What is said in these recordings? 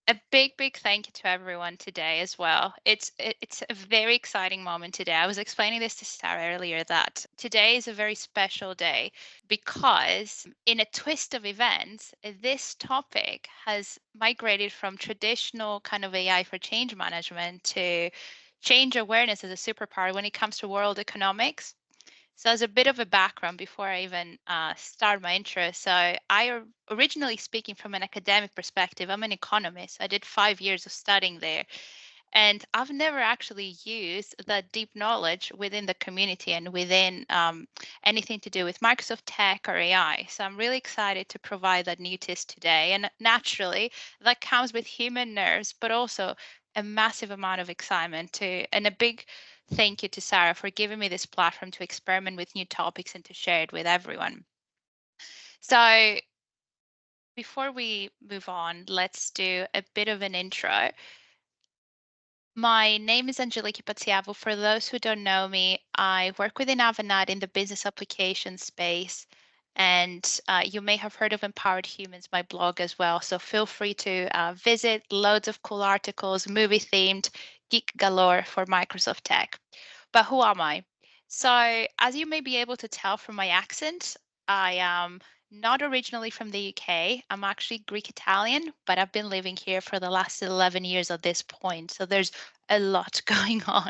A big thank you to everyone today as well. It's a very exciting moment today. I was explaining this to Sarah earlier that today is a very special day because in a twist of events, this topic has migrated from traditional kind of AI for change management to change awareness as a superpower when it comes to world economics. So, as a bit of a background before I even start my intro, originally speaking from an academic perspective, I'm an economist. I did 5 years of studying there, and I've never actually used that deep knowledge within the community and within anything to do with Microsoft Tech or AI. So, I'm really excited to provide that new twist today. And naturally, that comes with human nerves, but also a massive amount of excitement too, and a big thank you to Sarah for giving me this platform to experiment with new topics and to share it with everyone. So, before we move on, let's do a bit of an intro. My name is Angeliki Patsiavou. For those who don't know me, I work within Avanade in the business application space. And you may have heard of Empowered Humans, my blog as well. So feel free to visit loads of cool articles, movie themed, geek galore for Microsoft Tech. But who am I? So, as you may be able to tell from my accent, I am not originally from the UK. I'm actually Greek Italian, but I've been living here for the last 11 years at this point. So, there's a lot going on.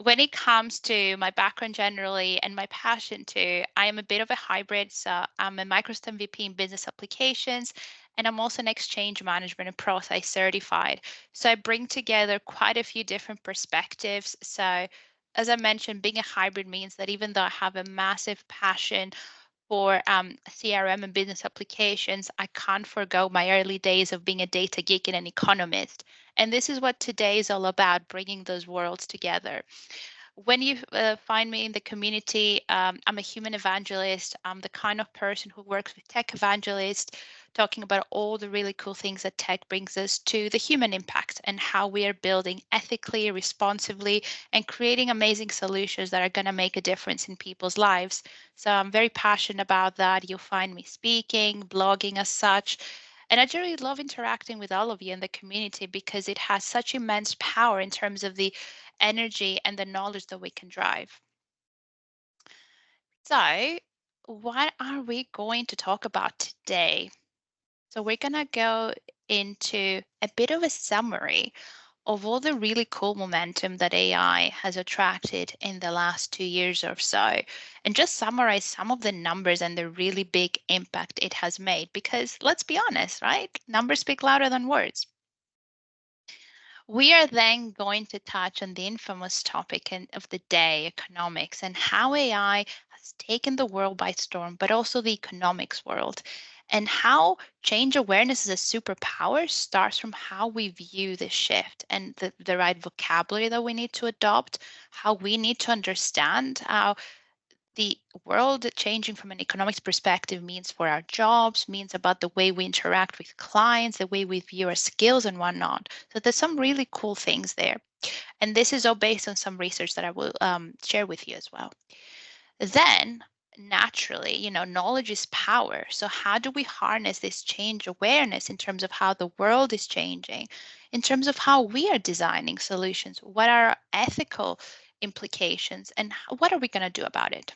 When it comes to my background generally and my passion too, I am a bit of a hybrid. So I'm a Microsoft MVP in business applications, and I'm also an exchange management and process certified. So I bring together quite a few different perspectives. So as I mentioned, being a hybrid means that even though I have a massive passion for CRM and business applications, I can't forego my early days of being a data geek and an economist. And this is what today is all about, bringing those worlds together. When you find me in the community, I'm a human evangelist. I'm the kind of person who works with tech evangelists, talking about all the really cool things that tech brings us to the human impact and how we are building ethically, responsibly, and creating amazing solutions that are going to make a difference in people's lives. So I'm very passionate about that. You'll find me speaking, blogging as such. And I generally love interacting with all of you in the community because it has such immense power in terms of the energy and the knowledge that we can drive. So, what are we going to talk about today? So, we're going to go into a bit of a summary of all the really cool momentum that AI has attracted in the last 2 years or so, and just summarize some of the numbers and the really big impact it has made. Because let's be honest, right? Numbers speak louder than words. We are then going to touch on the infamous topic of the day, economics, and how AI has taken the world by storm, but also the economics world, and how change awareness as a superpower starts from how we view this shift and the right vocabulary that we need to adopt, how we need to understand how the world changing from an economics perspective means for our jobs, means about the way we interact with clients, the way we view our skills and whatnot. So there's some really cool things there. And this is all based on some research that I will share with you as well. Then, naturally, knowledge is power. So, how do we harness this change awareness in terms of how the world is changing, in terms of how we are designing solutions? What are our ethical implications, and what are we going to do about it?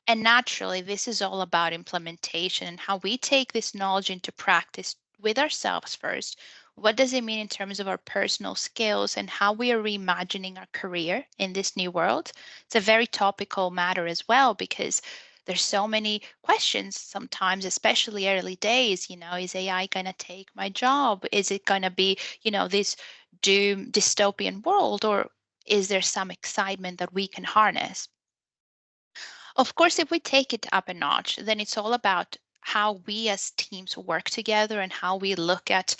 And naturally, this is all about implementation and how we take this knowledge into practice with ourselves first. What does it mean in terms of our personal skills and how we are reimagining our career in this new world? It's a very topical matter as well because there's so many questions sometimes, especially early days. Is AI going to take my job? Is it going to be, this doom dystopian world, or is there some excitement that we can harness? Of course, if we take it up a notch, then it's all about how we as teams work together and how we look at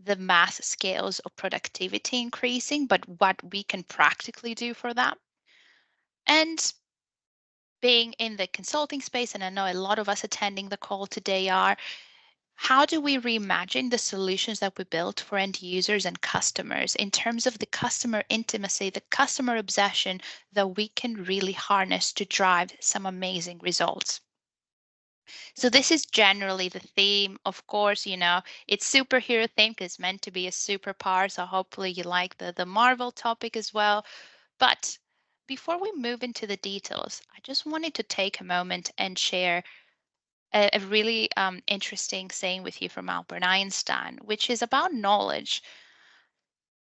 the mass scales of productivity increasing, but what we can practically do for that. And being in the consulting space, and I know a lot of us attending the call today are, how do we reimagine the solutions that we built for end users and customers in terms of the customer intimacy, the customer obsession that we can really harness to drive some amazing results? So this is generally the theme. Of course, it's superhero theme because it's meant to be a superpower. So hopefully you like the Marvel topic as well. But before we move into the details, I just wanted to take a moment and share a really interesting saying with you from Albert Einstein, which is about knowledge.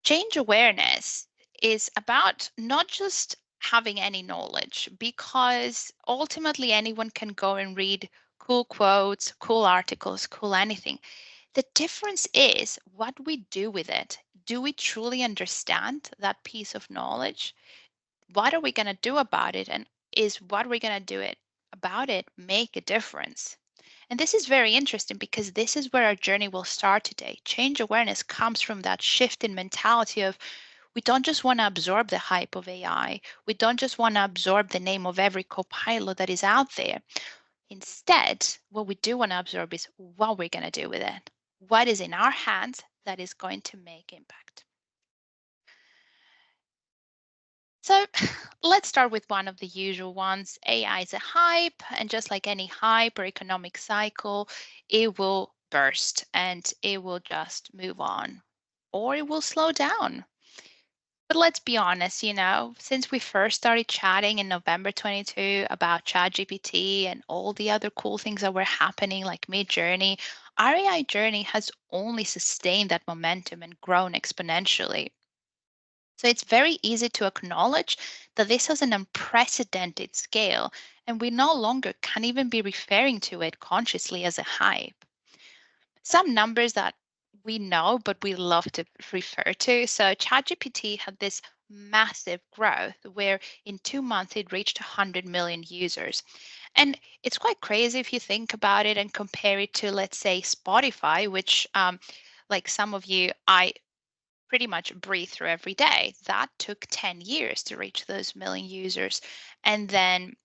Change awareness is about not just having any knowledge, because ultimately anyone can go and read cool quotes, cool articles, cool anything. The difference is what we do with it. Do we truly understand that piece of knowledge? What are we going to do about it? And is what we're going to do it about it make a difference? And this is very interesting because this is where our journey will start today. Change awareness comes from that shift in mentality of we don't just want to absorb the hype of AI. We don't just want to absorb the name of every copilot that is out there. Instead, what we do want to absorb is what we're going to do with it. What is in our hands that is going to make impact. So let's start with one of the usual ones. AI is a hype, and just like any hype or economic cycle, it will burst and it will just move on, or it will slow down. But let's be honest, since we first started chatting in November 22 about ChatGPT and all the other cool things that were happening, like Mid Journey, our AI journey has only sustained that momentum and grown exponentially. So it's very easy to acknowledge that this has an unprecedented scale, and we no longer can even be referring to it consciously as a hype. Some numbers that we know, but we love to refer to. So ChatGPT had this massive growth where in 2 months it reached 100 million users. And it's quite crazy if you think about it and compare it to, let's say, Spotify, which, like some of you, I pretty much breathe through every day. That took 10 years to reach those million users. And then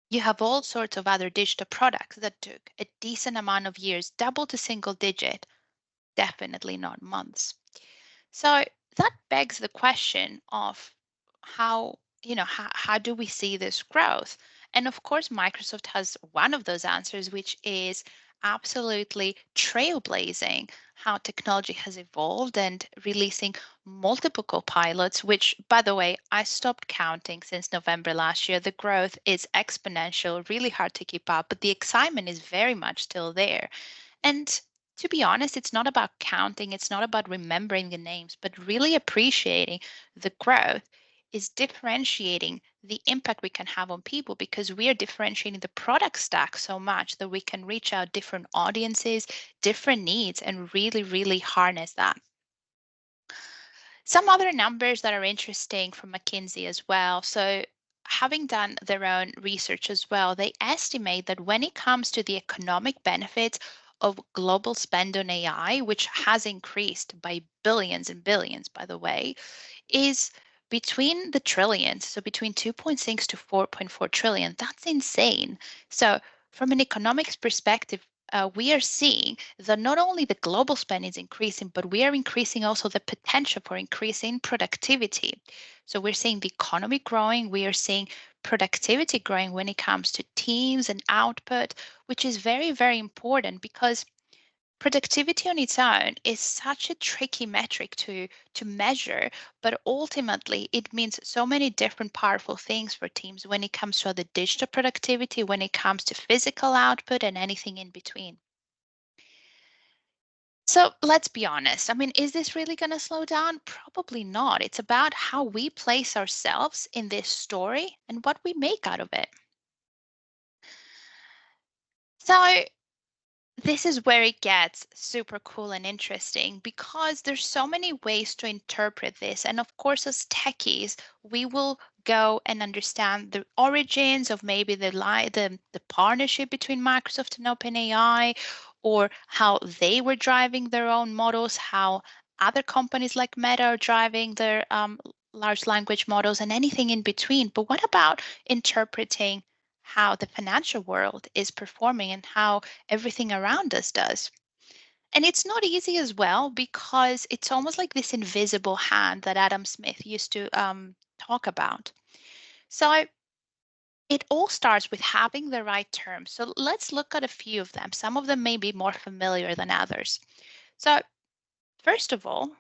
you have all sorts of other digital products that took a decent amount of years, double to single digit, definitely not months. So that begs the question of how do we see this growth? And of course, Microsoft has one of those answers, which is absolutely trailblazing how technology has evolved and releasing multiple co-pilots, which, by the way, I stopped counting since November last year. The growth is exponential, really hard to keep up, but the excitement is very much still there. And to be honest, it's not about counting, it's not about remembering the names, but really appreciating the growth is differentiating the impact we can have on people, because we are differentiating the product stack so much that we can reach out different audiences, different needs, and really, really harness that. Some other numbers that are interesting from McKinsey as well. So, having done their own research as well, they estimate that when it comes to the economic benefits of global spend on AI, which has increased by billions and billions, by the way, is between the trillions, so between 2.6 to 4.4 trillion. That's insane. So, from an economics perspective, we are seeing that not only the global spend is increasing, but we are increasing also the potential for increasing productivity. So, we're seeing the economy growing, we are seeing productivity growing when it comes to teams and output, which is very, very important because productivity on its own is such a tricky metric to measure, but ultimately it means so many different powerful things for teams when it comes to the digital productivity, when it comes to physical output, and anything in between. So let's be honest. I mean, is this really going to slow down? Probably not. It's about how we place ourselves in this story and what we make out of it. So this is where it gets super cool and interesting because there's so many ways to interpret this. And of course, as techies, we will go and understand the origins of maybe the partnership between Microsoft and OpenAI, or how they were driving their own models, how other companies like Meta are driving their large language models, and anything in between. But what about interpreting how the financial world is performing and how everything around us does? And it's not easy as well because it's almost like this invisible hand that Adam Smith used to talk about. So It all starts with having the right terms. So let's look at a few of them. Some of them may be more familiar than others. So first of all,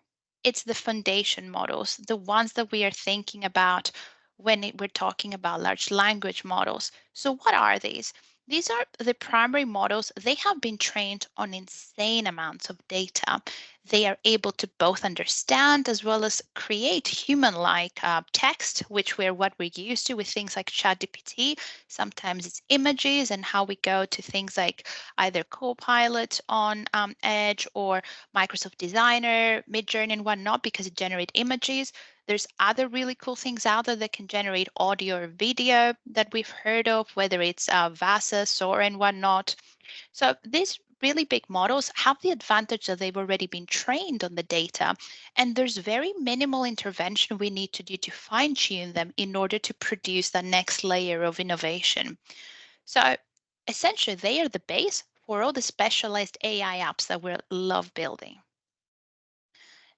it's the foundation models, the ones that we are thinking about when we're talking about large language models. So, what are these? These are the primary models. They have been trained on insane amounts of data. They are able to both understand as well as create human like text, which we're what we're used to with things like ChatGPT. Sometimes it's images, and how we go to things like either Copilot on Edge or Microsoft Designer, Midjourney, and whatnot because it generates images. There's other really cool things out there that can generate audio or video that we've heard of, whether it's Vasa, Sora, and whatnot. So these really big models have the advantage that they've already been trained on the data, and there's very minimal intervention we need to do to fine tune them in order to produce the next layer of innovation. So essentially, they are the base for all the specialized AI apps that we love building.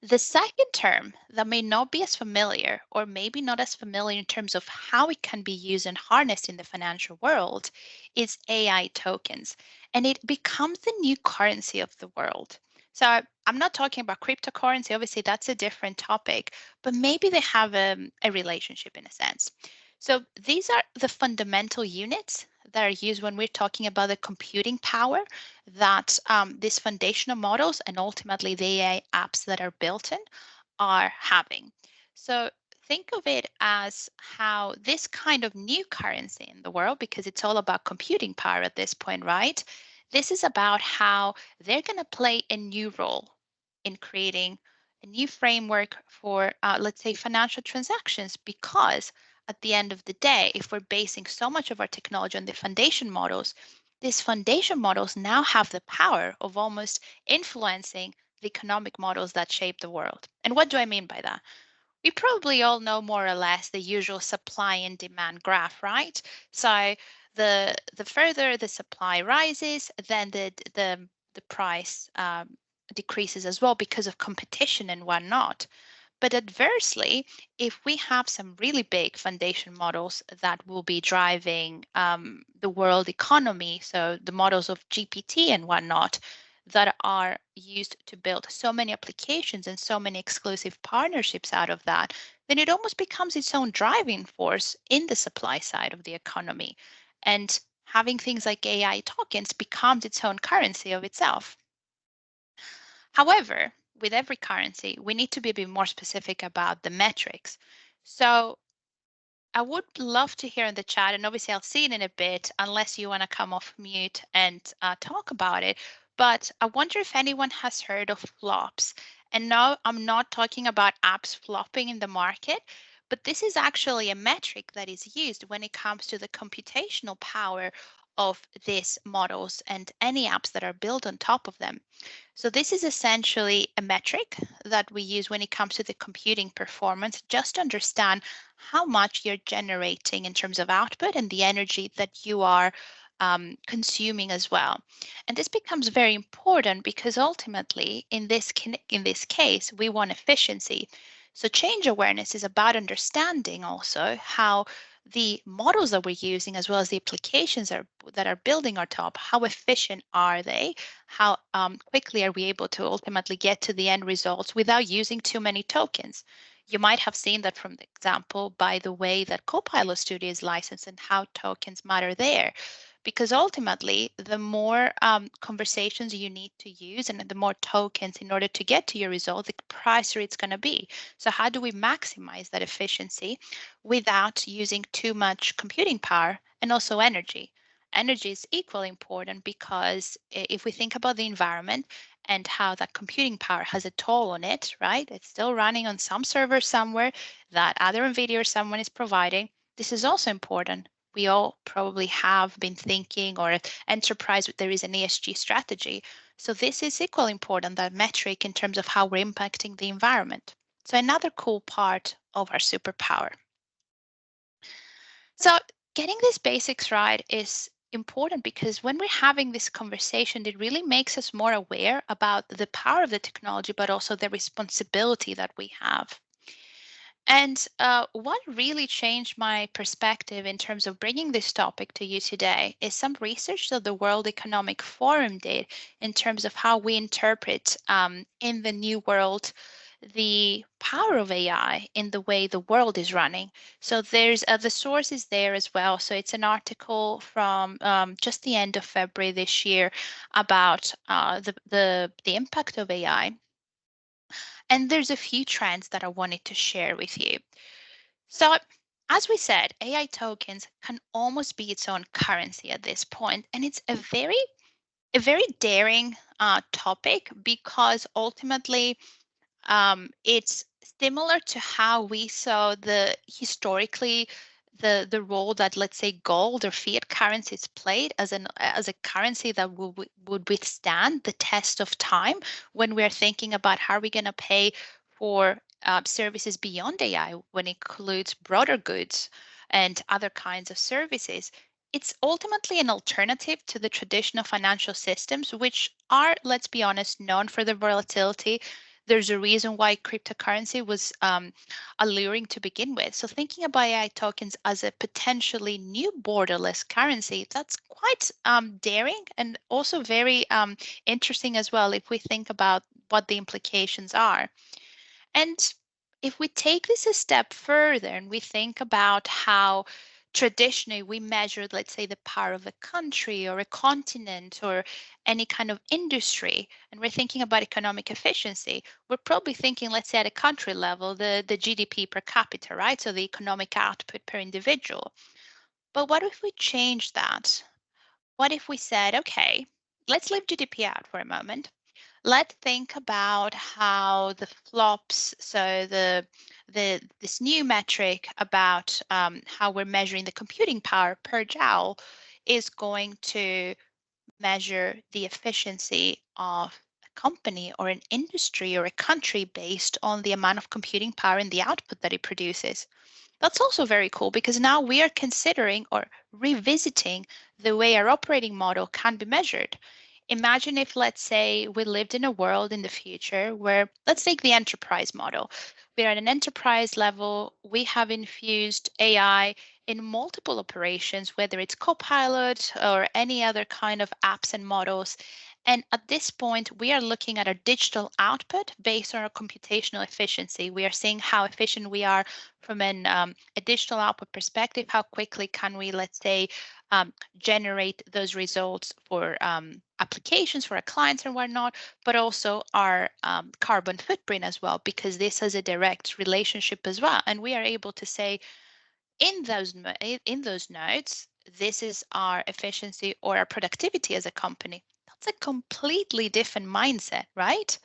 The second term that may not be as familiar, or maybe not as familiar in terms of how it can be used and harnessed in the financial world, is AI tokens. And it becomes the new currency of the world. So I'm not talking about cryptocurrency, obviously, that's a different topic, but maybe they have a relationship in a sense. So these are the fundamental units that are used when we're talking about the computing power that these foundational models and ultimately the AI apps that are built in are having. So think of it as how this kind of new currency in the world, because it's all about computing power at this point, right? This is about how they're going to play a new role in creating a new framework for, let's say, financial transactions, because at the end of the day, if we're basing so much of our technology on the foundation models, these foundation models now have the power of almost influencing the economic models that shape the world. And what do I mean by that? We probably all know more or less the usual supply and demand graph, right? So the further the supply rises, then the price decreases as well because of competition and whatnot. But adversely, if we have some really big foundation models that will be driving the world economy, so the models of GPT and whatnot, that are used to build so many applications and so many exclusive partnerships out of that, then it almost becomes its own driving force in the supply side of the economy. And having things like AI tokens becomes its own currency of itself. However, with every currency, we need to be a bit more specific about the metrics. So I would love to hear in the chat, and obviously I'll see it in a bit, unless you want to come off mute and talk about it. But I wonder if anyone has heard of flops. And no, I'm not talking about apps flopping in the market, but this is actually a metric that is used when it comes to the computational power of these models and any apps that are built on top of them. So this is essentially a metric that we use when it comes to the computing performance, just to understand how much you're generating in terms of output and the energy that you are consuming as well. And this becomes very important because ultimately, in this case, we want efficiency. So change awareness is about understanding also how the models that we're using, as well as the applications that are building our top, how efficient are they? How quickly are we able to ultimately get to the end results without using too many tokens? You might have seen that from the example by the way that Copilot Studio is licensed and how tokens matter there. Because ultimately, the more conversations you need to use and the more tokens in order to get to your result, the pricier it's going to be. So, how do we maximize that efficiency without using too much computing power and also energy? Energy is equally important because if we think about the environment and how that computing power has a toll on it, right? It's still running on some server somewhere that other NVIDIA or someone is providing. This is also important. We all probably have been thinking, or enterprise, there is an ESG strategy. So this is equally important, that metric in terms of how we're impacting the environment. So another cool part of our superpower. So getting these basics right is important because when we're having this conversation, it really makes us more aware about the power of the technology, but also the responsibility that we have. And what really changed my perspective in terms of bringing this topic to you today is some research that the World Economic Forum did in terms of how we interpret in the new world the power of AI in the way the world is running. So there's the source is there as well. So it's an article from just the end of February this year about the impact of AI. And there's a few trends that I wanted to share with you. So, as we said, AI tokens can almost be its own currency at this point, and it's a very daring topic because ultimately it's similar to how we saw the historically the role that, let's say, gold or fiat currencies played as a currency that would withstand the test of time when we're thinking about how are we going to pay for services beyond AI when it includes broader goods and other kinds of services. It's ultimately an alternative to the traditional financial systems, which are, let's be honest, known for their volatility. There's a reason why cryptocurrency was alluring to begin with. So thinking about AI tokens as a potentially new borderless currency, that's quite daring and also very interesting as well if we think about what the implications are. And if we take this a step further and we think about how traditionally we measured, let's say, the power of a country or a continent or any kind of industry, and we're thinking about economic efficiency, we're probably thinking, let's say, at a country level, the GDP per capita, right? So the economic output per individual. But what if we change that? What if we said, okay, let's leave GDP out for a moment. Let's think about how the flops, so the this new metric about how we're measuring the computing power per joule is going to measure the efficiency of a company or an industry or a country based on the amount of computing power and the output that it produces. That's also very cool because now we are considering or revisiting the way our operating model can be measured. Imagine if, let's say, we lived in a world in the future where, let's take the enterprise model. We're at an enterprise level, we have infused AI in multiple operations, whether it's Copilot or any other kind of apps and models. And at this point, we are looking at our digital output based on our computational efficiency. We are seeing how efficient we are from a digital output perspective. How quickly can we, let's say, generate those results for applications for our clients and whatnot, but also our carbon footprint as well, because this has a direct relationship as well. And we are able to say in those nodes, this is our efficiency or our productivity as a company. That's a completely different mindset, right?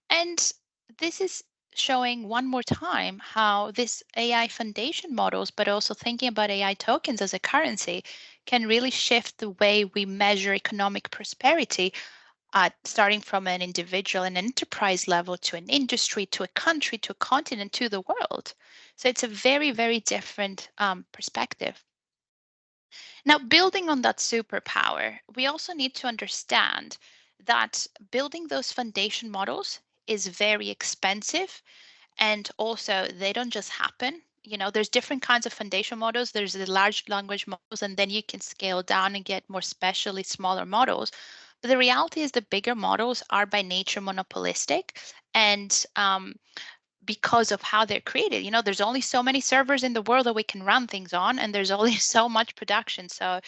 And this is showing one more time how this AI foundation models, but also thinking about AI tokens as a currency, can really shift the way we measure economic prosperity, starting from an individual and enterprise level to an industry, to a country, to a continent, to the world. So it's a very, very different perspective. Now, building on that superpower, we also need to understand that building those foundation models is very expensive, and also they don't just happen. There's different kinds of foundation models. There's the large language models, and then you can scale down and get more specially smaller models. But the reality is the bigger models are by nature monopolistic, and because of how they're created. There's only so many servers in the world that we can run things on, and there's only so much production. So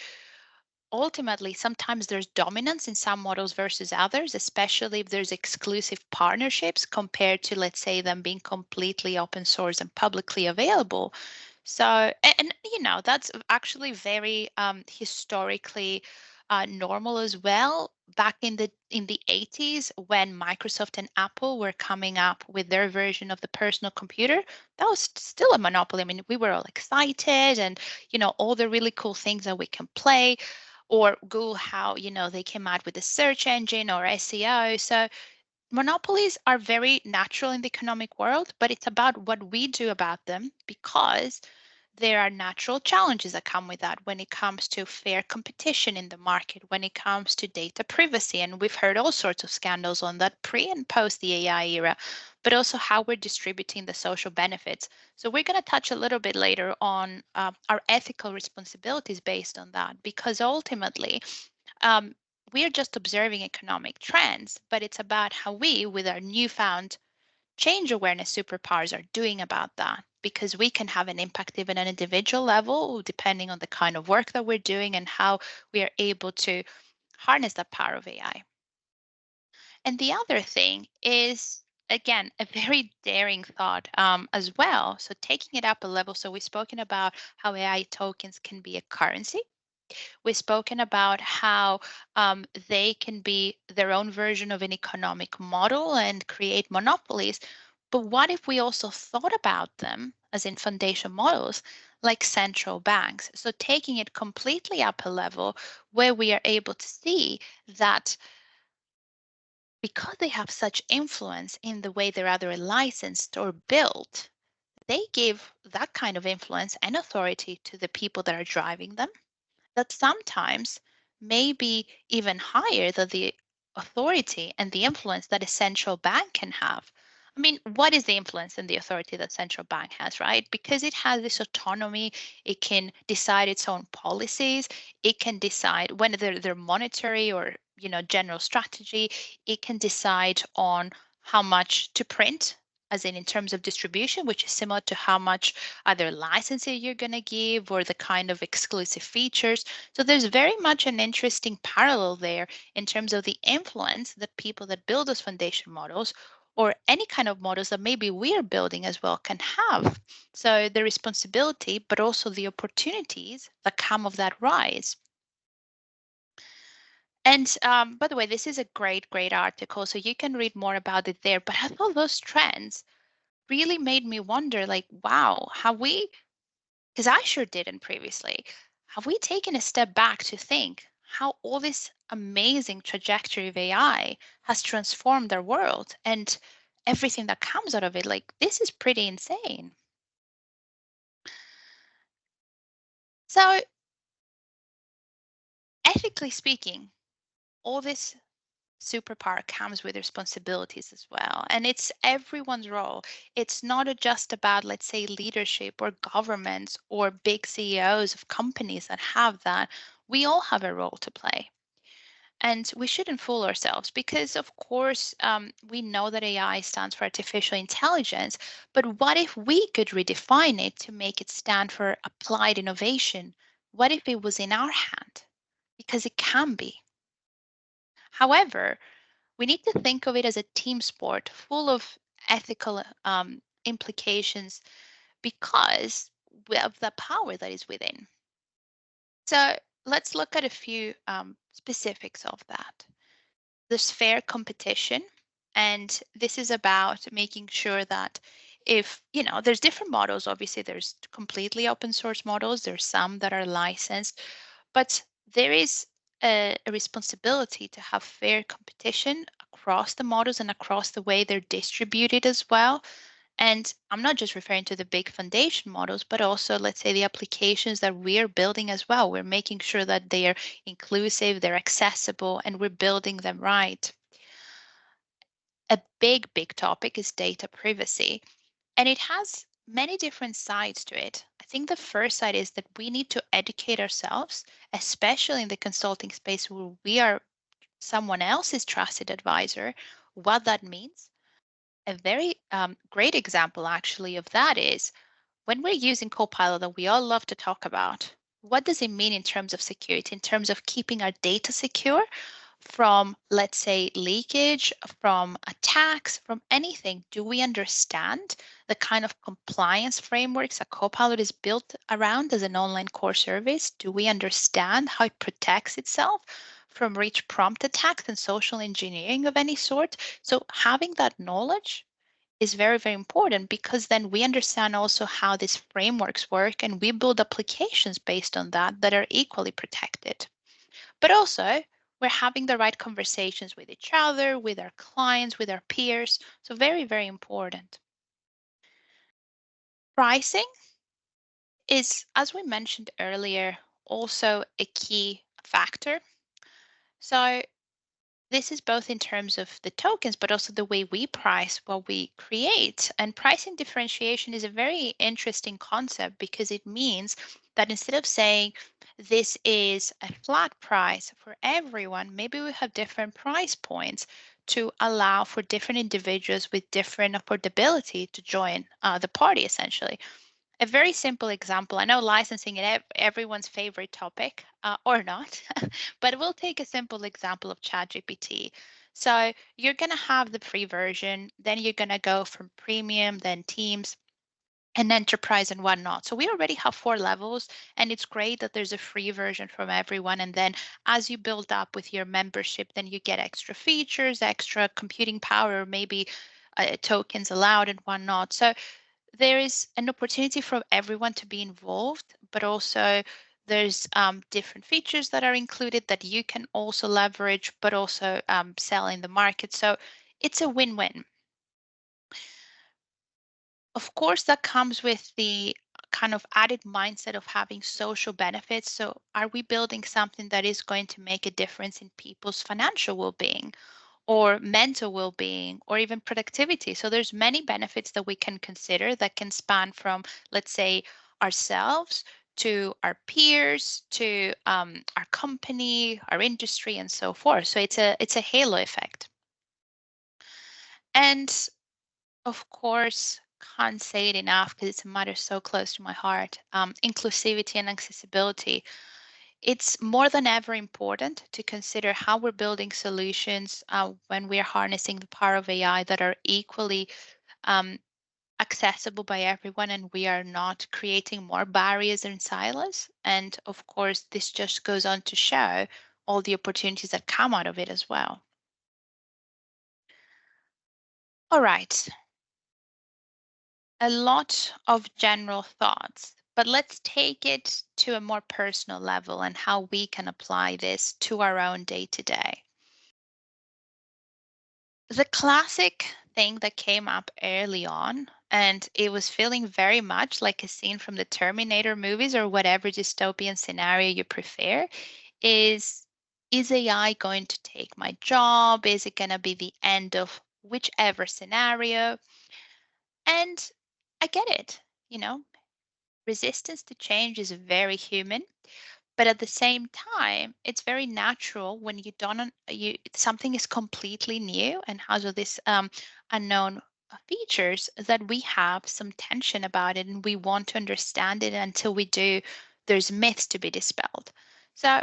ultimately, sometimes there's dominance in some models versus others, especially if there's exclusive partnerships compared to, let's say, them being completely open source and publicly available. So, that's actually very historically normal as well. Back in the 80s, when Microsoft and Apple were coming up with their version of the personal computer, that was still a monopoly. I mean, we were all excited, and all the really cool things that we can play, or Google, how they came out with a search engine or SEO. So monopolies are very natural in the economic world, but it's about what we do about them, because there are natural challenges that come with that when it comes to fair competition in the market, when it comes to data privacy. And we've heard all sorts of scandals on that pre and post the AI era, but also how we're distributing the social benefits. So, we're going to touch a little bit later on our ethical responsibilities based on that, because ultimately, um, we're just observing economic trends, but it's about how we, with our newfound change awareness superpowers are doing about that, because we can have an impact even at an individual level depending on the kind of work that we're doing and how we are able to harness the power of AI. And the other thing is, again, a very daring thought as well. So taking it up a level. So we've spoken about how AI tokens can be a currency. We've spoken about how they can be their own version of an economic model and create monopolies. But what if we also thought about them as in foundation models, like central banks? So taking it completely up a level where we are able to see that because they have such influence in the way they're either licensed or built, they give that kind of influence and authority to the people that are driving them, that sometimes may be even higher than the authority and the influence that a central bank can have. I mean, what is the influence and the authority that central bank has, right? Because it has this autonomy, it can decide its own policies, it can decide when their monetary or general strategy, it can decide on how much to print, as in terms of distribution, which is similar to how much either licensing you're going to give or the kind of exclusive features. So there's very much an interesting parallel there in terms of the influence that people that build those foundation models or any kind of models that maybe we are building as well can have. So the responsibility, but also the opportunities that come of that rise. And by the way, this is a great, great article. So you can read more about it there. But I thought those trends really made me wonder, like, wow, have we, because I sure didn't previously. Have we taken a step back to think how all this amazing trajectory of AI has transformed our world and everything that comes out of it? Like, this is pretty insane. So, ethically speaking, all this superpower comes with responsibilities as well. And it's everyone's role. It's not just about, let's say, leadership or governments or big CEOs of companies that have that. We all have a role to play. And we shouldn't fool ourselves because, of course, we know that AI stands for artificial intelligence. But what if we could redefine it to make it stand for applied innovation? What if it was in our hand? Because it can be. However, we need to think of it as a team sport full of ethical implications because of the power that is within. So let's look at a few specifics of that. There's fair competition, and this is about making sure that if there's different models, obviously there's completely open source models, there's some that are licensed, but there is a responsibility to have fair competition across the models and across the way they're distributed as well. And I'm not just referring to the big foundation models, but also, let's say, the applications that we're building as well. We're making sure that they are inclusive, they're accessible, and we're building them right. A big, big topic is data privacy, and it has many different sides to it. I think the first side is that we need to educate ourselves, especially in the consulting space where we are someone else's trusted advisor, what that means. A very great example, actually, of that is when we're using Copilot that we all love to talk about. What does it mean in terms of security, in terms of keeping our data secure from, let's say, leakage, from attacks, from anything? Do we understand the kind of compliance frameworks that Copilot is built around as an online core service? Do we understand how it protects itself from rich prompt attacks and social engineering of any sort? So having that knowledge is very, very important because then we understand also how these frameworks work and we build applications based on that that are equally protected. But also, we're having the right conversations with each other, with our clients, with our peers. So, very, very important. Pricing is, as we mentioned earlier, also a key factor. So this is both in terms of the tokens, but also the way we price what we create. And pricing differentiation is a very interesting concept because it means that instead of saying this is a flat price for everyone, maybe we have different price points to allow for different individuals with different affordability to join the party, essentially. A very simple example. I know licensing is everyone's favorite topic, or not, but we'll take a simple example of ChatGPT. So you're going to have the free version, then you're going to go from premium, then teams, and enterprise and whatnot. So we already have 4 levels, and it's great that there's a free version from everyone. And then as you build up with your membership, then you get extra features, extra computing power, maybe tokens allowed and whatnot. So there is an opportunity for everyone to be involved, but also there's different features that are included that you can also leverage, but also sell in the market. So it's a win-win. Of course, that comes with the kind of added mindset of having social benefits. So are we building something that is going to make a difference in people's financial well-being, or mental well-being, or even productivity? So there's many benefits that we can consider that can span from, let's say, ourselves to our peers to our company, our industry, and so forth. So it's a halo effect. And of course, can't say it enough because it's a matter so close to my heart. Inclusivity and accessibility, it's more than ever important to consider how we're building solutions when we're harnessing the power of AI that are equally um, accessible by everyone, and we are not creating more barriers and silos. And of course, this just goes on to show all the opportunities that come out of it as well. All right, a lot of general thoughts, but let's take it to a more personal level and how we can apply this to our own day to day. The classic thing that came up early on, and it was feeling very much like a scene from the Terminator movies or whatever dystopian scenario you prefer, is AI going to take my job? Is it going to be the end of whichever scenario? And I get it. You know, resistance to change is very human, but at the same time it's very natural when you don't you something is completely new and has all this unknown features, that we have some tension about it and we want to understand it. Until we do, there's myths to be dispelled. So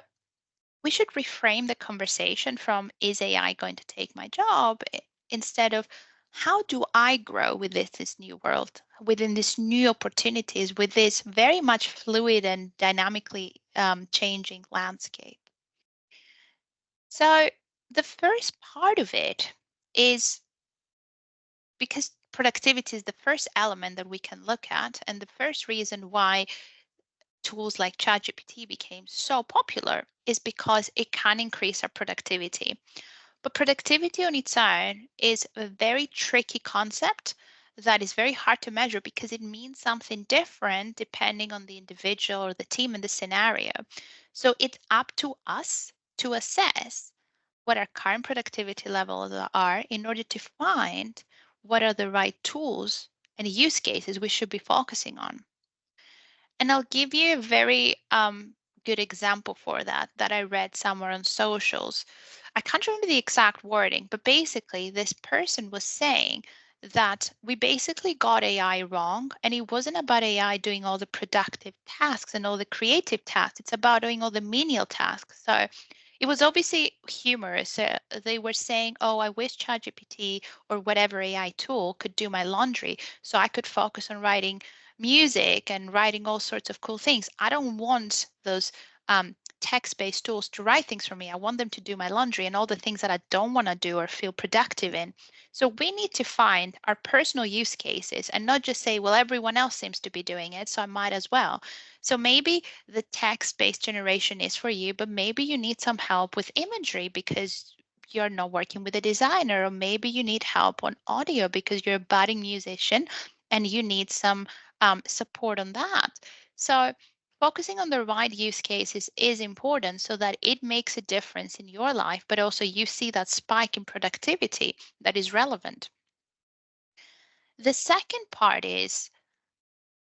we should reframe the conversation from is AI going to take my job, instead of how do I grow with this new world, within these new opportunities, with this very much fluid and dynamically changing landscape. So the first part of it is, because productivity is the first element that we can look at, and the first reason why tools like ChatGPT became so popular is because it can increase our productivity. But productivity on its own is a very tricky concept that is very hard to measure because it means something different depending on the individual or the team and the scenario. So it's up to us to assess what our current productivity levels are in order to find what are the right tools and use cases we should be focusing on. And I'll give you a very good example for that I read somewhere on socials. I can't remember the exact wording, but basically, this person was saying that we basically got AI wrong, and it wasn't about AI doing all the productive tasks and all the creative tasks. It's about doing all the menial tasks. So it was obviously humorous. They were saying, "Oh, I wish ChatGPT or whatever AI tool could do my laundry, so I could focus on writing music and writing all sorts of cool things. I don't want those text-based tools to write things for me. I want them to do my laundry and all the things that I don't want to do or feel productive in." So we need to find our personal use cases and not just say, well, everyone else seems to be doing it, so I might as well. So maybe the text-based generation is for you, but maybe you need some help with imagery because you're not working with a designer, or maybe you need help on audio because you're a budding musician and you need some support on that. So, focusing on the right use cases is important so that it makes a difference in your life, but also you see that spike in productivity that is relevant. The second part is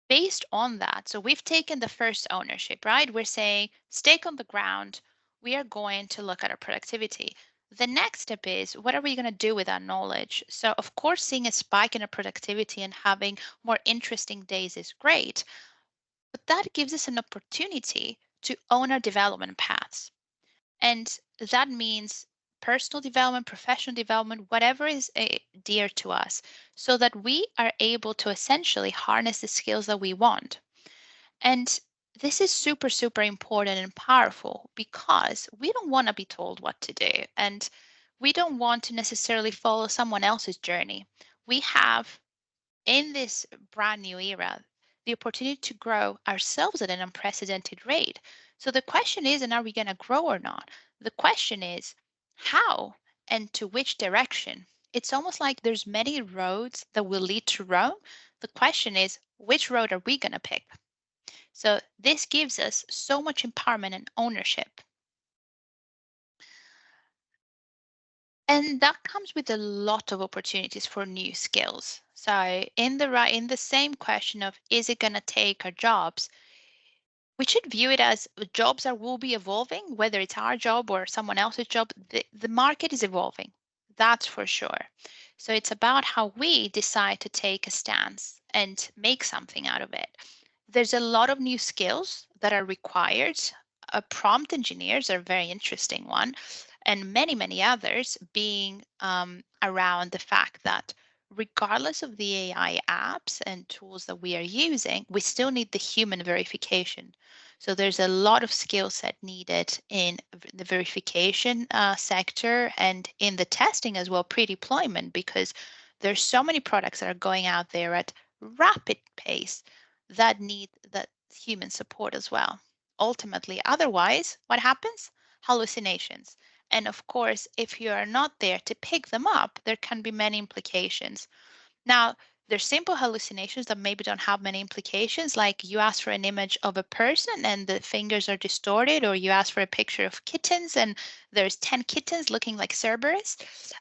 based on that. So, we've taken the first ownership, right? We're saying stake on the ground. We are going to look at our productivity. The next step is what are we going to do with that knowledge? So, of course, seeing a spike in our productivity and having more interesting days is great. But that gives us an opportunity to own our development paths. And that means personal development, professional development, whatever is dear to us, so that we are able to essentially harness the skills that we want. And this is super, super important and powerful because we don't want to be told what to do. And we don't want to necessarily follow someone else's journey. We have in this brand new era, the opportunity to grow ourselves at an unprecedented rate. So the question isn't, are we going to grow or not? The question is, how and to which direction? It's almost like there's many roads that will lead to Rome. The question is, which road are we going to pick? So this gives us so much empowerment and ownership. And that comes with a lot of opportunities for new skills. So in the same question of is it going to take our jobs, we should view it as jobs that will be evolving, whether it's our job or someone else's job. The market is evolving, that's for sure. So it's about how we decide to take a stance and make something out of it. There's a lot of new skills that are required. Prompt engineers are a very interesting one, and many, many others being around the fact that regardless of the AI apps and tools that we are using, we still need the human verification. So there's a lot of skill set needed in the verification sector and in the testing as well, pre-deployment, because there's so many products that are going out there at rapid pace that need that human support as well. Ultimately, otherwise, what happens? Hallucinations. And of course, if you are not there to pick them up, there can be many implications. Now, there's simple hallucinations that maybe don't have many implications, like you ask for an image of a person and the fingers are distorted, or you ask for a picture of kittens and there's 10 kittens looking like Cerberus.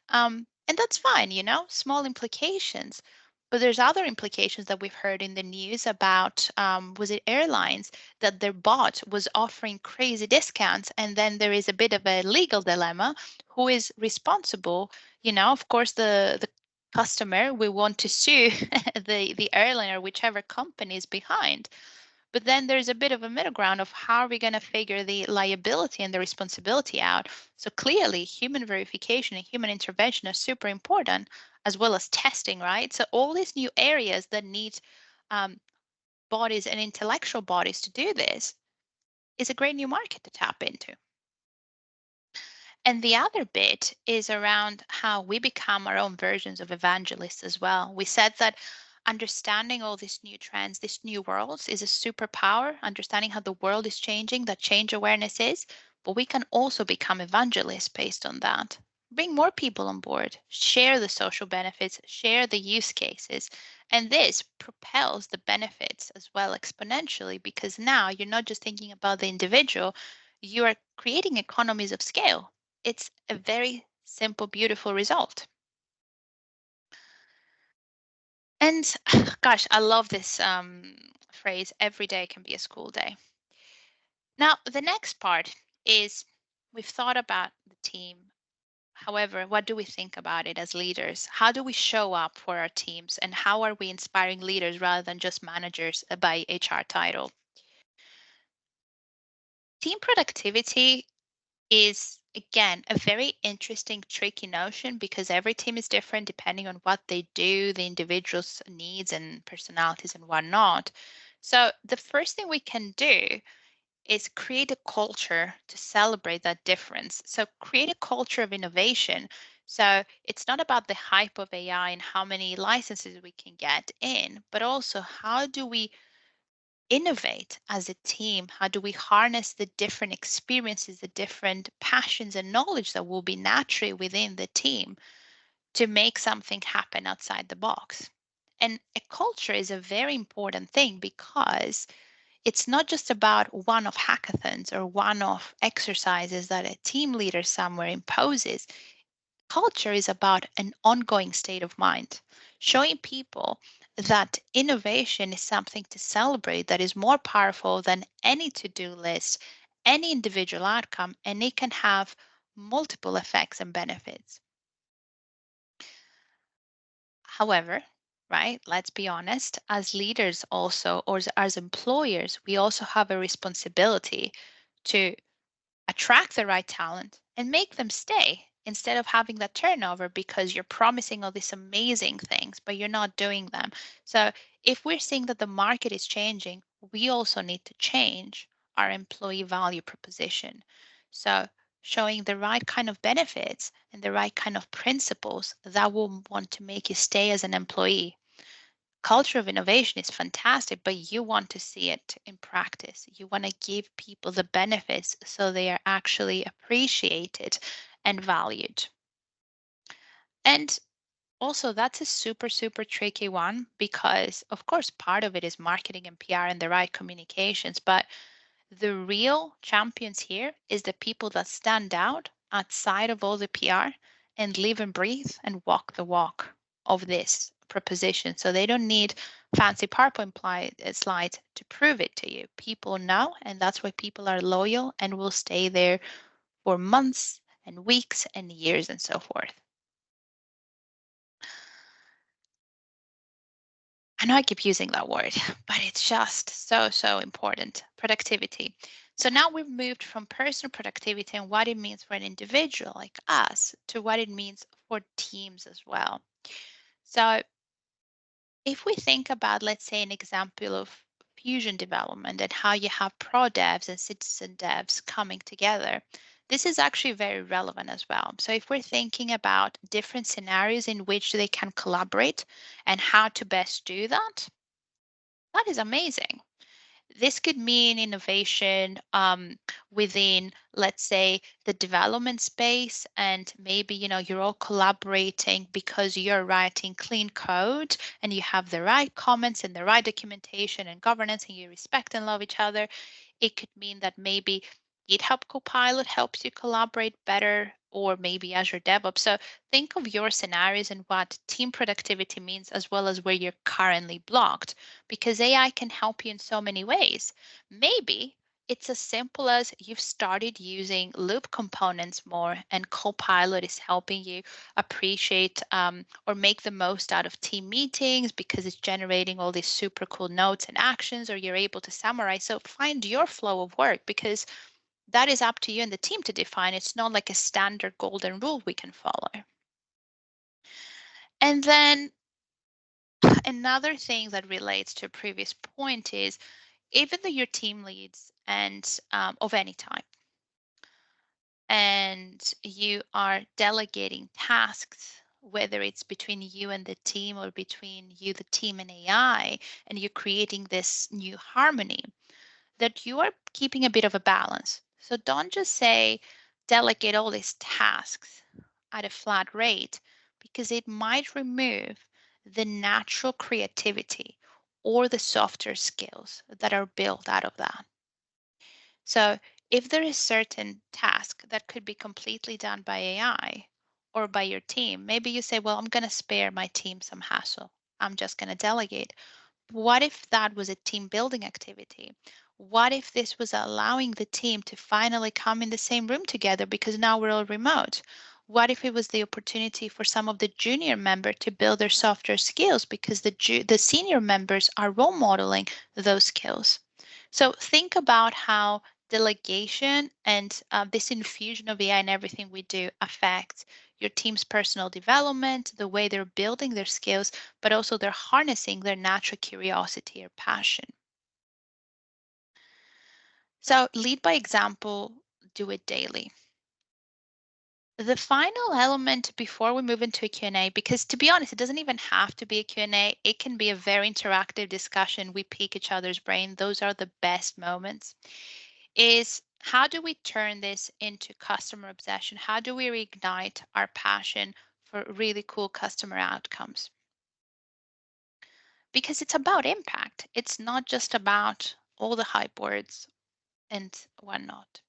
And that's fine, small implications. But there's other implications that we've heard in the news about, was it airlines, that their bot was offering crazy discounts, and then there is a bit of a legal dilemma. Who is responsible? Of course, the customer, we want to sue the airline or whichever company is behind. But then there's a bit of a middle ground of how are we going to figure the liability and the responsibility out. So clearly, human verification and human intervention are super important, as well as testing, right? So all these new areas that need um, bodies and intellectual bodies to do this is a great new market to tap into. And the other bit is around how we become our own versions of evangelists as well. We said that understanding all these new trends, these new worlds is a superpower, understanding how the world is changing, that change awareness is, but we can also become evangelists based on that. Bring more people on board, share the social benefits, share the use cases. And this propels the benefits as well exponentially because now you're not just thinking about the individual, you are creating economies of scale. It's a very simple, beautiful result. And gosh, I love this phrase every day can be a school day. Now, the next part is we've thought about the team. However, what do we think about it as leaders? How do we show up for our teams? And how are we inspiring leaders rather than just managers by HR title? Team productivity is again a very interesting tricky notion because every team is different depending on what they do, the individual's needs and personalities and whatnot. So the first thing we can do is create a culture to celebrate that difference. So create a culture of innovation. So it's not about the hype of AI and how many licenses we can get in, but also how do we innovate as a team? How do we harness the different experiences, the different passions and knowledge that will be naturally within the team to make something happen outside the box? And a culture is a very important thing because it's not just about one-off hackathons or one-off exercises that a team leader somewhere imposes. Culture is about an ongoing state of mind, showing people that innovation is something to celebrate that is more powerful than any to do list, any individual outcome, and it can have multiple effects and benefits. However, right, let's be honest, as leaders also, or as employers, we also have a responsibility to attract the right talent and make them stay instead of having that turnover because you're promising all these amazing things, but you're not doing them. So, if we're seeing that the market is changing, we also need to change our employee value proposition. So, showing the right kind of benefits and the right kind of principles that will want to make you stay as an employee. Culture of innovation is fantastic, but you want to see it in practice. You want to give people the benefits so they are actually appreciated and valued. And also, that's a super, super tricky one because, of course, part of it is marketing and PR and the right communications. But the real champions here is the people that stand out outside of all the PR and live and breathe and walk the walk of this proposition. So they don't need fancy PowerPoint slides to prove it to you. People know, and that's why people are loyal and will stay there for months and weeks and years and so forth. I know I keep using that word, but it's just so, so important. Productivity. So now we've moved from personal productivity and what it means for an individual like us to what it means for teams as well. So if we think about, let's say, an example of fusion development and how you have pro devs and citizen devs coming together, this is actually very relevant as well. So if we're thinking about different scenarios in which they can collaborate and how to best do that, that is amazing. This could mean innovation within, let's say, the development space, and maybe you're all collaborating because you're writing clean code and you have the right comments and the right documentation and governance, and you respect and love each other. It could mean that maybe GitHub Copilot helps you collaborate better, or maybe Azure DevOps. So think of your scenarios and what team productivity means, as well as where you're currently blocked, because AI can help you in so many ways. Maybe it's as simple as you've started using loop components more, and Copilot is helping you appreciate or make the most out of team meetings because it's generating all these super cool notes and actions, or you're able to summarize. So find your flow of work because that is up to you and the team to define. It's not like a standard golden rule we can follow. And then another thing that relates to a previous point is even though your team leads and of any type, and you are delegating tasks, whether it's between you and the team or between you, the team, and AI, and you're creating this new harmony, that you are keeping a bit of a balance. So don't just say delegate all these tasks at a flat rate because it might remove the natural creativity or the softer skills that are built out of that. So if there is certain task that could be completely done by AI or by your team, maybe you say, well, I'm going to spare my team some hassle. I'm just going to delegate. What if that was a team building activity? What if this was allowing the team to finally come in the same room together because now we're all remote? What if it was the opportunity for some of the junior member to build their software skills because the senior members are role modeling those skills? So think about how delegation and this infusion of AI in everything we do affects your team's personal development, the way they're building their skills, but also they're harnessing their natural curiosity or passion. So lead by example, do it daily. The final element before we move into a Q&A, because to be honest, it doesn't even have to be a Q&A. It can be a very interactive discussion. We pick each other's brain. Those are the best moments. Is how do we turn this into customer obsession? How do we reignite our passion for really cool customer outcomes? Because it's about impact. It's not just about all the hype words and whatnot.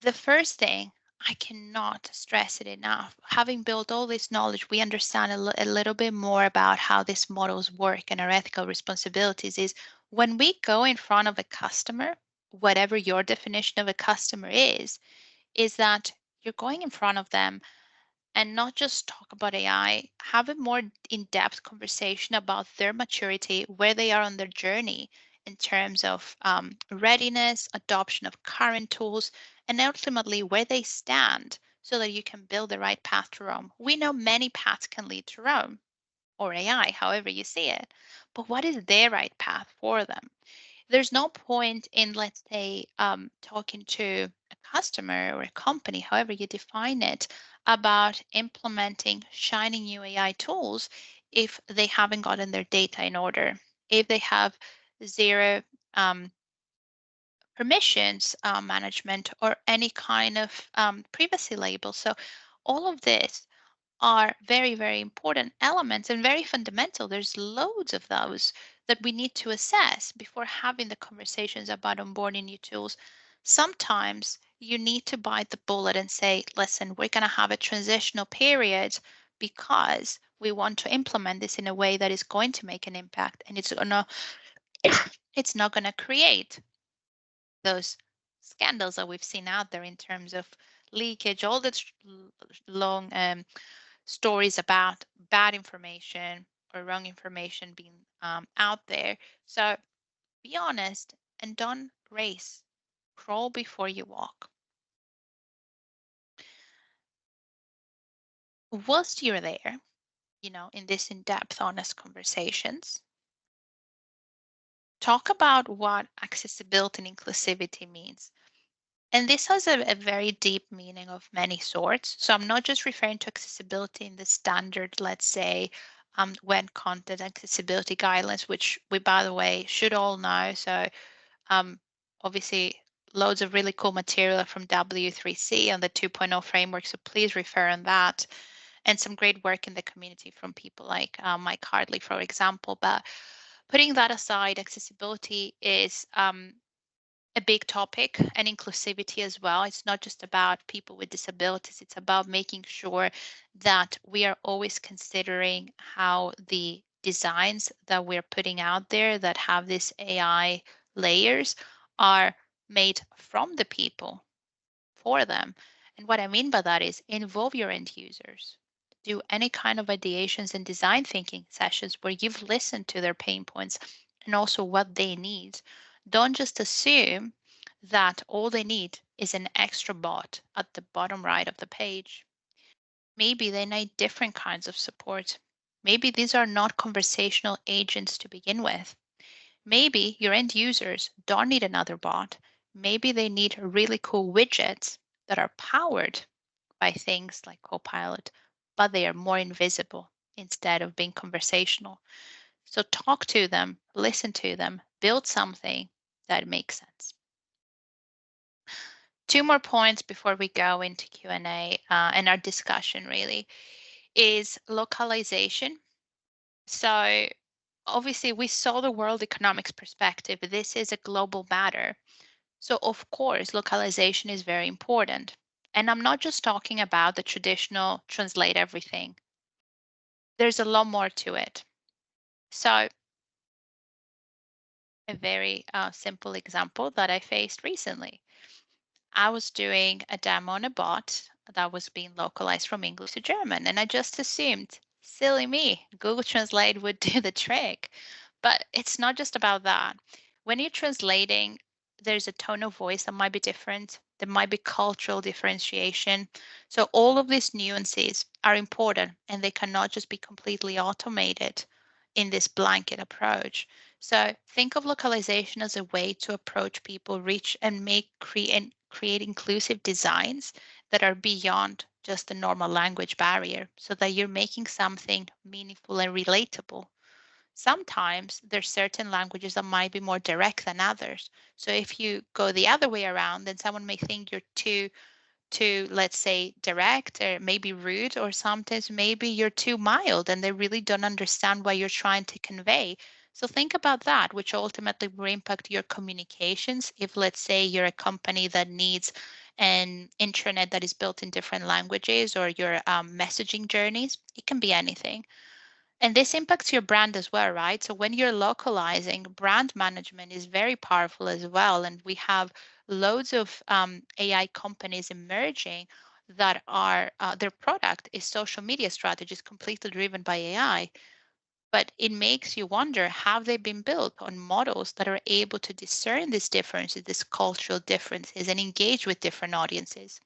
The first thing, I cannot stress it enough. Having built all this knowledge, we understand a little bit more about how these models work and our ethical responsibilities. Is when we go in front of a customer, whatever your definition of a customer is that you're going in front of them and not just talk about AI, have a more in depth conversation about their maturity, where they are on their journey in terms of readiness, adoption of current tools, and ultimately where they stand so that you can build the right path to Rome. We know many paths can lead to Rome or AI, however you see it, but what is their right path for them? There's no point in, let's say, talking to a customer or a company, however you define it, about implementing shiny new AI tools if they haven't gotten their data in order, if they have zero um, permissions management or any kind of privacy label. So all of this are very, very important elements and very fundamental. There's loads of those that we need to assess before having the conversations about onboarding new tools. Sometimes you need to bite the bullet and say, listen, we're going to have a transitional period because we want to implement this in a way that is going to make an impact and it's not going to create those scandals that we've seen out there in terms of leakage, all the long stories about bad information or wrong information being out there. So be honest and don't race. Crawl before you walk. Whilst you're there, in this in depth, honest conversations, talk about what accessibility and inclusivity means. And this has a very deep meaning of many sorts. So I'm not just referring to accessibility in the standard, let's say, when content accessibility guidelines, which we, by the way, should all know. So um, obviously, loads of really cool material from W3C on the 2.0 framework. So please refer on that. And some great work in the community from people like Mike Hartley, for example. But putting that aside, accessibility is a big topic and inclusivity as well. It's not just about people with disabilities, it's about making sure that we are always considering how the designs that we're putting out there that have these AI layers are made from the people for them. And what I mean by that is involve your end users. Do any kind of ideations and design thinking sessions where you've listened to their pain points and also what they need. Don't just assume that all they need is an extra bot at the bottom right of the page. Maybe they need different kinds of support. Maybe these are not conversational agents to begin with. Maybe your end users don't need another bot. Maybe they need really cool widgets that are powered by things like Copilot, but they are more invisible instead of being conversational. So talk to them, listen to them, build something that makes sense. Two more points before we go into Q&A and our discussion really is localization. So obviously we saw the world economics perspective. This is a global matter. So of course, localization is very important. And I'm not just talking about the traditional translate everything. There's a lot more to it. So a very simple example that I faced recently. I was doing a demo on a bot that was being localized from English to German, and I just assumed, silly me, Google Translate would do the trick. But it's not just about that. When you're translating, there's a tone of voice that might be different. There might be cultural differentiation. So all of these nuances are important, and they cannot just be completely automated in this blanket approach. So think of localization as a way to approach people, reach and create inclusive designs that are beyond just the normal language barrier so that you're making something meaningful and relatable. Sometimes there's certain languages that might be more direct than others. So if you go the other way around, then someone may think you're too, let's say, direct or maybe rude, or sometimes maybe you're too mild and they really don't understand what you're trying to convey. So think about that, which ultimately will impact your communications. If, let's say, you're a company that needs an intranet that is built in different languages, or your messaging journeys, it can be anything. And this impacts your brand as well, right? So when you're localizing, brand management is very powerful as well. And we have loads of AI companies emerging that are their product is social media strategies completely driven by AI. But it makes you wonder, have they been built on models that are able to discern these differences, these cultural differences, and engage with different audiences?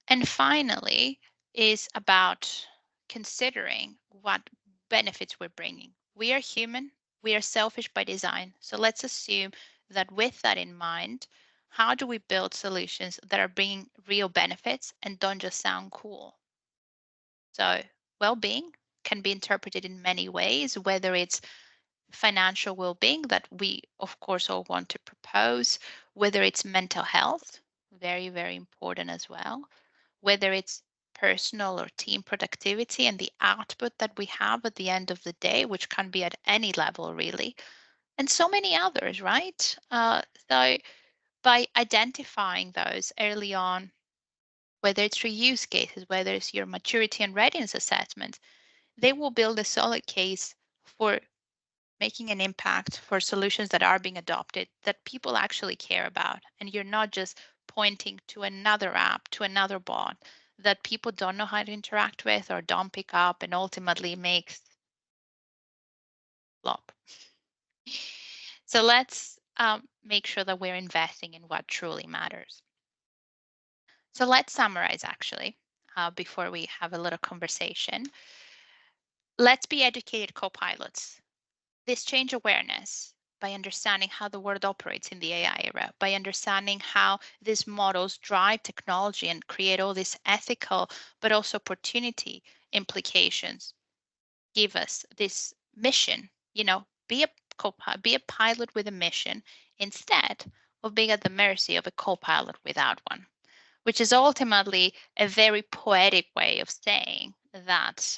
And finally, is about considering what benefits we're bringing. We are human, we are selfish by design. So let's assume that with that in mind, how do we build solutions that are bringing real benefits and don't just sound cool? So, well being can be interpreted in many ways, whether it's financial well being that we, of course, all want to propose, whether it's mental health, very, very important as well, whether it's personal or team productivity and the output that we have at the end of the day, which can be at any level, really, and so many others, right? So, by identifying those early on, whether it's through use cases, whether it's your maturity and readiness assessment, they will build a solid case for making an impact for solutions that are being adopted that people actually care about. And you're not just pointing to another app, to another bot that people don't know how to interact with or don't pick up and ultimately makes flop. So let's make sure that we're investing in what truly matters. So let's summarize actually before we have a little conversation. Let's be educated co-pilots. This change awareness by understanding how the world operates in the AI era, by understanding how these models drive technology and create all these ethical but also opportunity implications, give us this mission, be a be a pilot with a mission instead of being at the mercy of a co-pilot without one, which is ultimately a very poetic way of saying that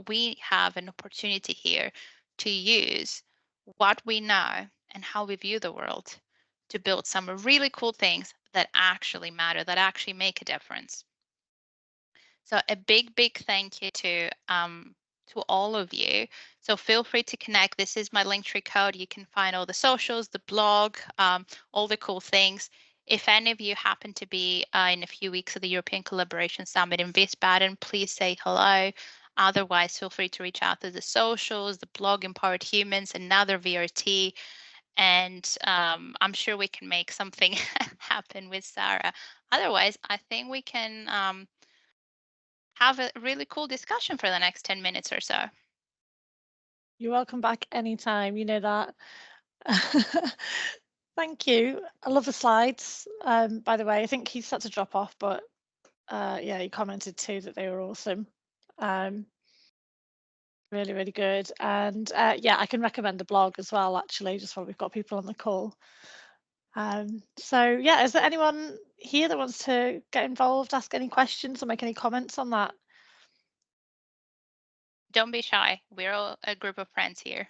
we have an opportunity here to use what we know and how we view the world to build some really cool things that actually matter, that actually make a difference. So a big, big thank you to all of you. So feel free to connect. This is my Linktree code. You can find all the socials, the blog, all the cool things. If any of you happen to be in a few weeks at the European Collaboration Summit in Wiesbaden, please say hello. Otherwise, feel free to reach out to the socials, the blog Empowered Humans, another VRT, and I'm sure we can make something happen with Sarah. Otherwise, I think we can have a really cool discussion for the next 10 minutes or so. You're welcome back anytime, you know that. Thank you. I love the slides. By the way, I think he's had to drop off, but yeah, he commented too that they were awesome. Really, really good. And yeah, I can recommend the blog as well, actually, just while we've got people on the call. So yeah, is there anyone here that wants to get involved, ask any questions or make any comments on that? Don't be shy. We're all a group of friends here.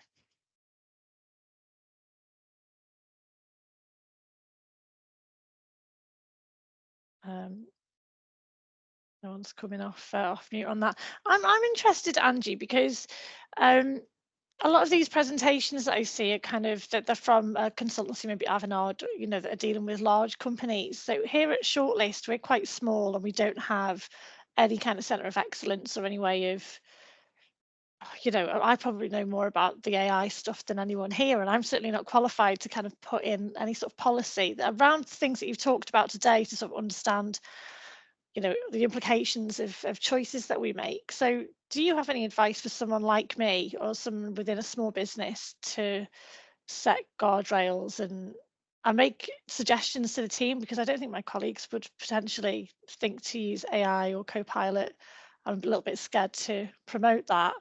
No one's coming off mute on that. I'm interested, Angie, because a lot of these presentations that I see are kind of that they're from a consultancy, maybe Avanade, that are dealing with large companies. So here at Shortlist, we're quite small and we don't have any kind of centre of excellence or any way of, I probably know more about the AI stuff than anyone here, and I'm certainly not qualified to kind of put in any sort of policy around things that you've talked about today to sort of understand the implications of choices that we make. So do you have any advice for someone like me or someone within a small business to set guardrails and make suggestions to the team? Because I don't think my colleagues would potentially think to use AI or Copilot. I'm a little bit scared to promote that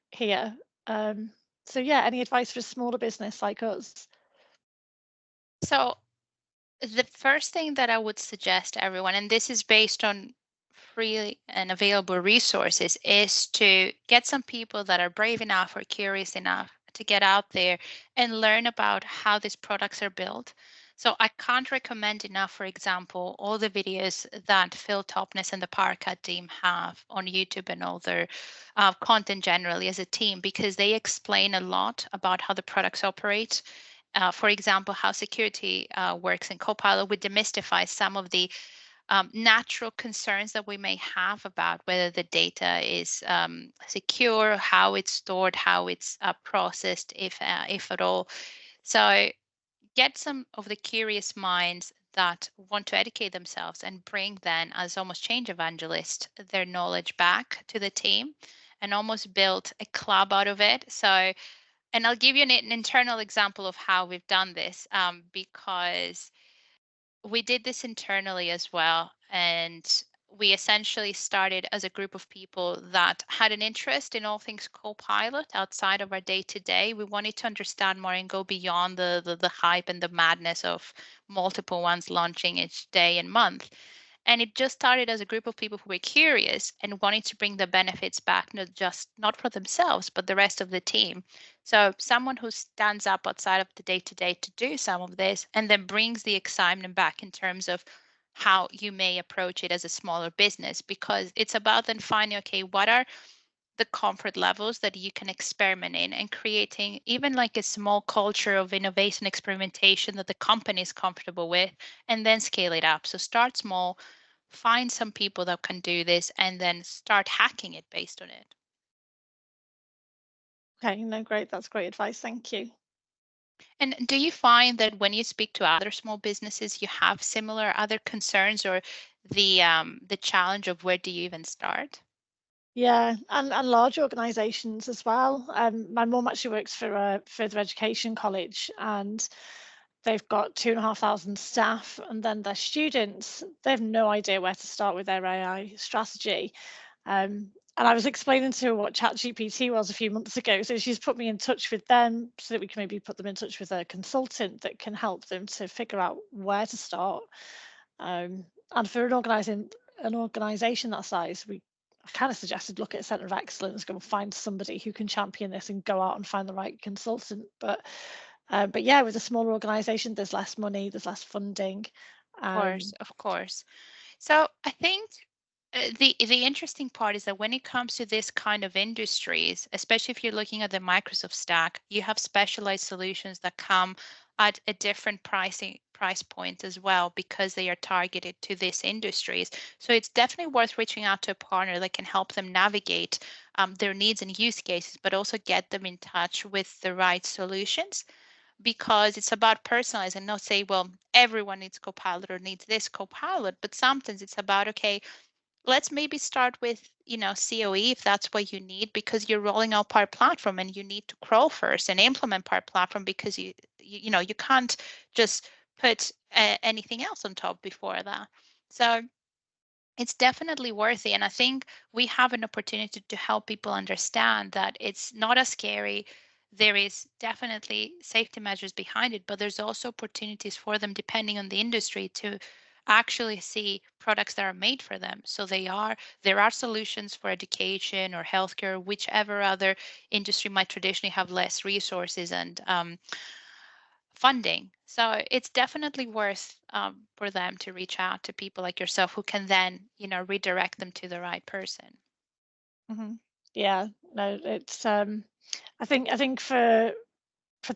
here. So yeah, any advice for a smaller business like us? So the first thing that I would suggest to everyone, and this is based on free and available resources, is to get some people that are brave enough or curious enough to get out there and learn about how these products are built. So I can't recommend enough, for example, all the videos that Phil Topness and the Parka team have on YouTube and all their content generally as a team, because they explain a lot about how the products operate. For example, how security works in Copilot. We demystify some of the natural concerns that we may have about whether the data is secure, how it's stored, how it's processed, if at all. So get some of the curious minds that want to educate themselves and bring then as almost change evangelists their knowledge back to the team and almost build a club out of it. So, and I'll give you an internal example of how we've done this, because we did this internally as well. And we essentially started as a group of people that had an interest in all things Copilot outside of our day to day. We wanted to understand more and go beyond the hype and the madness of multiple ones launching each day and month. And it just started as a group of people who were curious and wanted to bring the benefits back, not for themselves, but the rest of the team. So someone who stands up outside of the day to day to do some of this and then brings the excitement back in terms of how you may approach it as a smaller business, because it's about then finding, okay, what are the comfort levels that you can experiment in and creating even like a small culture of innovation experimentation that the company is comfortable with, and then scale it up. So start small, find some people that can do this, and then start hacking it based on it. Okay, no, great. That's great advice. Thank you. And do you find that when you speak to other small businesses, you have similar other concerns, or the challenge of where do you even start? Yeah, and large organisations as well. My mum actually works for a further education college, and they've got 2,500 staff, and then their students, they have no idea where to start with their AI strategy. And I was explaining to her what ChatGPT was a few months ago. So she's put me in touch with them so that we can maybe put them in touch with a consultant that can help them to figure out where to start. And for an organisation that size, I kind of suggested look at a centre of excellence, go and find somebody who can champion this and go out and find the right consultant. But yeah, with a smaller organisation, there's less money, there's less funding. Of course, Um, of course. So I think the interesting part is that when it comes to this kind of industries, especially if you're looking at the Microsoft stack, you have specialized solutions that come at a different price point as well, because they are targeted to these industries. So it's definitely worth reaching out to a partner that can help them navigate their needs and use cases, but also get them in touch with the right solutions, because it's about personalizing, not say, well, everyone needs Copilot or needs this Copilot, but sometimes it's about, okay, let's maybe start with, COE if that's what you need, because you're rolling out Power Platform and you need to crawl first and implement Power Platform, because you can't just put anything else on top before that. So it's definitely worthy. And I think we have an opportunity to help people understand that it's not as scary. There is definitely safety measures behind it, but there's also opportunities for them depending on the industry to actually see products that are made for them. So there are solutions for education or healthcare, whichever other industry might traditionally have less resources and funding. So it's definitely worth for them to reach out to people like yourself who can then, redirect them to the right person. mhm. Yeah, no, it's I think for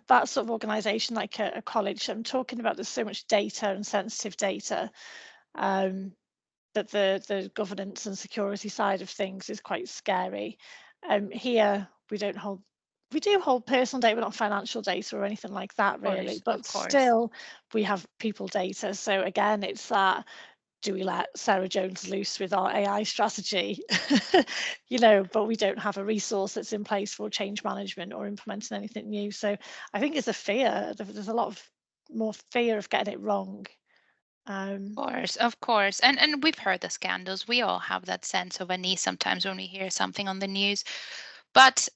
that sort of organization like a college, I'm talking about there's so much data and sensitive data, um, that the governance and security side of things is quite scary. Here we do hold personal data, but not financial data or anything like that Of really. course, But of course. still, we have people data. So again, it's that, do we let Sarah Jones loose with our AI strategy? But we don't have a resource that's in place for change management or implementing anything new. So I think it's a fear. There's a lot of more fear of getting it wrong. Um, Of course, of course. And we've heard the scandals. We all have that sense of unease sometimes when we hear something on the news. But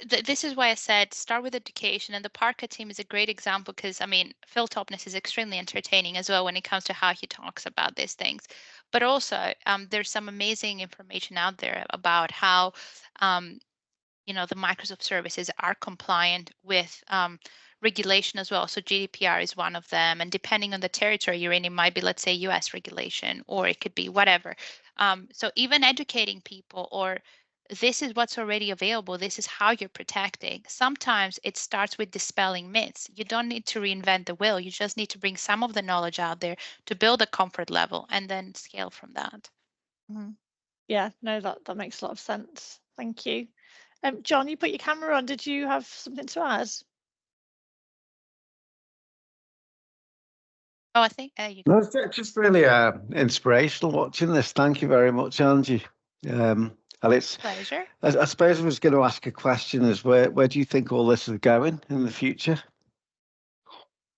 this is why I said start with education. And the Parker team is a great example because, I mean, Phil Topness is extremely entertaining as well when it comes to how he talks about these things. But also, there's some amazing information out there about how. Um, the Microsoft services are compliant with regulation as well. So GDPR is one of them, and depending on the territory you're in, it might be, let's say, US regulation, or it could be whatever. So even educating people, or this is what's already available, this is how you're protecting. Sometimes it starts with dispelling myths. You don't need to reinvent the wheel. You just need to bring some of the knowledge out there to build a comfort level and then scale from that. Yeah, no, that makes a lot of sense. Thank you. John, you put your camera on. Did you have something to add? Oh, I think No, it's just really inspirational watching this. Thank you very much, Angie. And it's pleasure. I suppose I was going to ask a question: is where do you think all this is going in the future?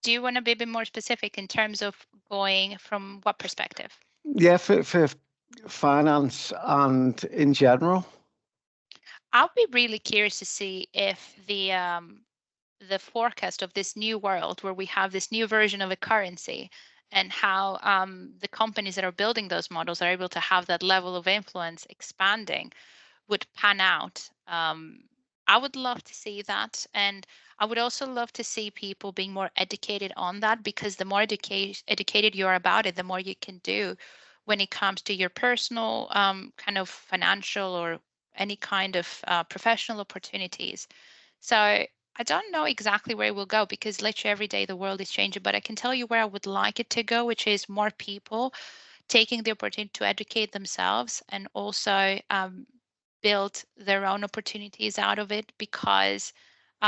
Do you want to be a bit more specific in terms of going from what perspective? Yeah, for finance and in general. I'll be really curious to see if the forecast of this new world where we have this new version of a currency, and how the companies that are building those models are able to have that level of influence expanding would pan out. I would love to see that. And I would also love to see people being more educated on that, because the more educated you are about it, the more you can do when it comes to your personal kind of financial or any kind of professional opportunities. So I don't know exactly where it will go, because literally every day the world is changing, but I can tell you where I would like it to go, which is more people taking the opportunity to educate themselves, and also build their own opportunities out of it, because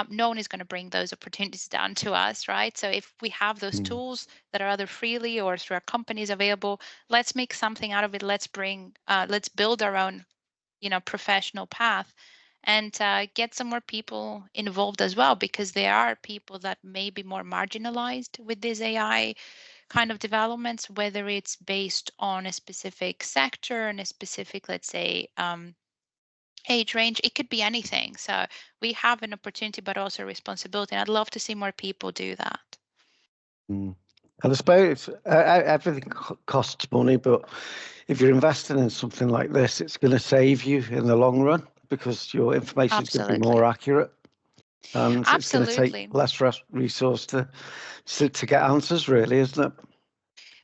no one is going to bring those opportunities down to us, right? So if we have those tools that are either freely or through our companies available, let's make something out of it. Let's build our own, professional path, and get some more people involved as well, because there are people that may be more marginalized with this AI kind of developments, whether it's based on a specific sector and a specific, let's say, age range. It could be anything. So we have an opportunity, but also a responsibility. And I'd love to see more people do that. And I suppose everything costs money, but if you're investing in something like this, it's going to save you in the long run, because your information is going to be more Absolutely. accurate, and it's going to take Absolutely. less resource to get answers, really, isn't it?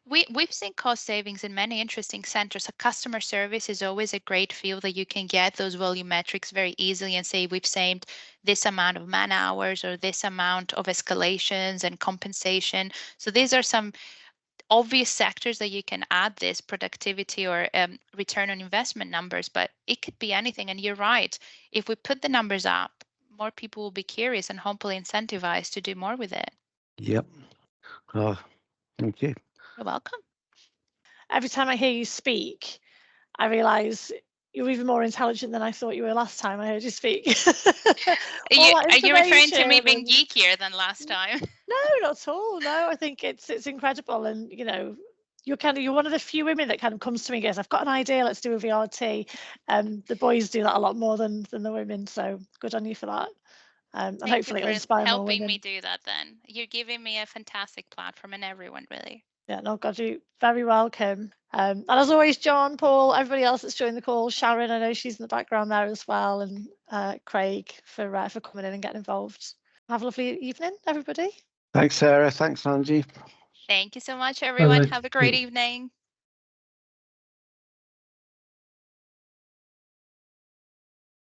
We've seen cost savings in many interesting centers. So customer service is always a great field that you can get those volume metrics very easily and say we've saved this amount of man hours or this amount of escalations and compensation. So these are some obvious sectors that you can add this productivity or return on investment numbers, but it could be anything. And you're right. If we put the numbers up, more people will be curious and hopefully incentivized to do more with it. Yep. Oh, thank you. You're welcome. Every time I hear you speak, I realise you're even more intelligent than I thought you were last time I heard you speak. Are you referring to me being geekier than last time? No, not at all. No, I think it's incredible, and you're one of the few women that kind of comes to me and goes, "I've got an idea. Let's do a VRT." The boys do that a lot more than the women. So good on you for that. And Thank you hopefully for it'll inspire more helping women. me do that then. You're giving me a fantastic platform, and everyone really. Yeah, no, God, you're very welcome. And as always, John, Paul, everybody else that's joined the call, Sharon, I know she's in the background there as well, and Craig for coming in and getting involved. Have a lovely evening, everybody. Thanks, Sarah. Thanks, Angie. Thank you so much, everyone. Have a great evening.